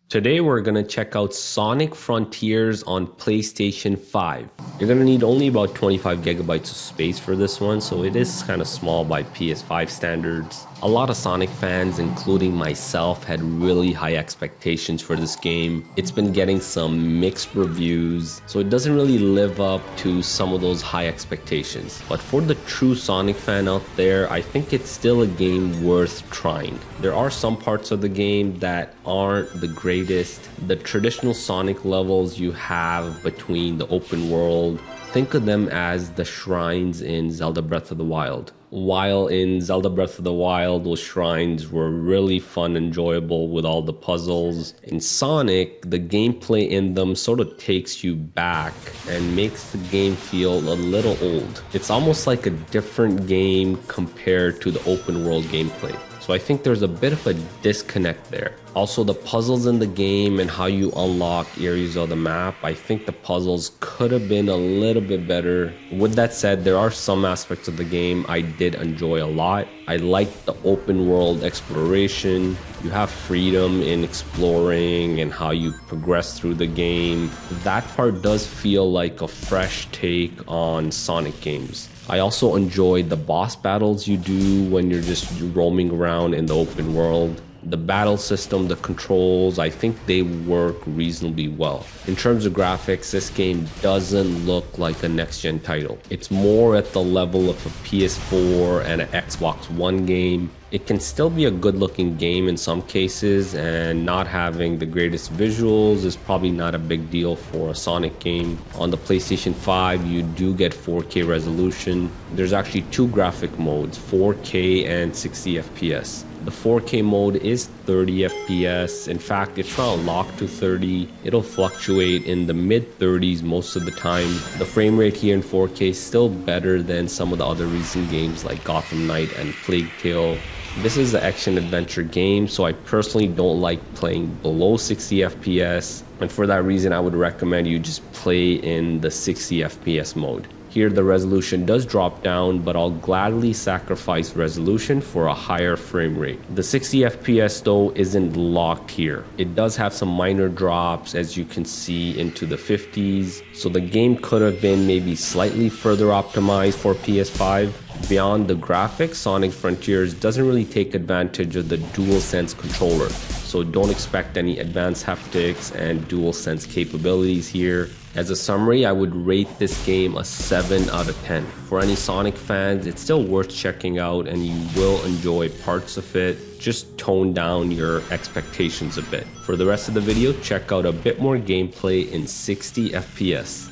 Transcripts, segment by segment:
Today we're going to check out Sonic Frontiers on PlayStation 5. You're going to need only about 25 gigabytes of space for this one, so it is kind of small by PS5 standards. A lot of Sonic fans, including myself, had really high expectations for this game. It's been getting some mixed reviews, so it doesn't really live up to some of those high expectations. But for the true Sonic fan out there, I think it's still a game worth trying. There are some parts of the game that aren't the greatest. The traditional Sonic levels you have between the open world, think of them as the shrines in Zelda Breath of the Wild. While in Zelda Breath of the Wild, those shrines were really fun, enjoyable with all the puzzles. In Sonic, the gameplay in them sort of takes you back and makes the game feel a little old. It's almost like a different game compared to the open world gameplay. So I think there's a bit of a disconnect there. Also, the puzzles in the game and how you unlock areas of the map, I think the puzzles could have been a little bit better. With that said, there are some aspects of the game I did enjoy a lot. I liked the open world exploration. You have freedom in exploring and how you progress through the game. That part does feel like a fresh take on Sonic games. I also enjoyed the boss battles you do when you're just roaming around in the open world. The battle system, the controls, I think they work reasonably well. In terms of graphics, this game doesn't look like a next-gen title. It's more at the level of a PS4 and an Xbox One game. It can still be a good-looking game in some cases, and not having the greatest visuals is probably not a big deal for a Sonic game. On the PlayStation 5, you do get 4K resolution. There's actually two graphic modes, 4K and 60 FPS. The 4K mode is 30 FPS. In fact, it's not locked to 30. It'll fluctuate in the mid-30s most of the time. The frame rate here in 4K is still better than some of the other recent games like Gotham Knight and Plague Tale. This is an action-adventure game, so I personally don't like playing below 60 FPS. And for that reason, I would recommend you just play in the 60 FPS mode. Here the resolution does drop down, but I'll gladly sacrifice resolution for a higher frame rate. The 60 FPS though isn't locked here. It does have some minor drops, as you can see, into the 50s. So the game could have been maybe slightly further optimized for PS5. Beyond the graphics, Sonic Frontiers doesn't really take advantage of the DualSense controller. So don't expect any advanced haptics and DualSense capabilities here. As a summary, I would rate this game a 7 out of 10. For any Sonic fans, it's still worth checking out and you will enjoy parts of it. Just tone down your expectations a bit. For the rest of the video, check out a bit more gameplay in 60 FPS.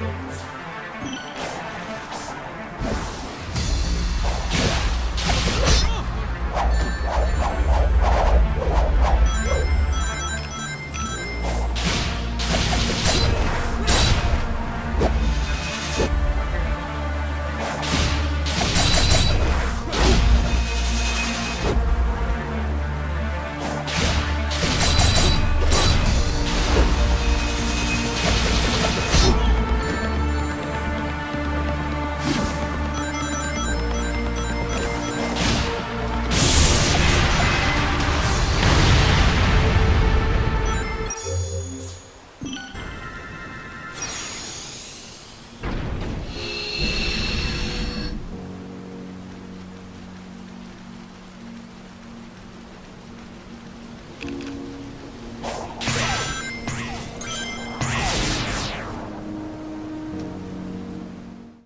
You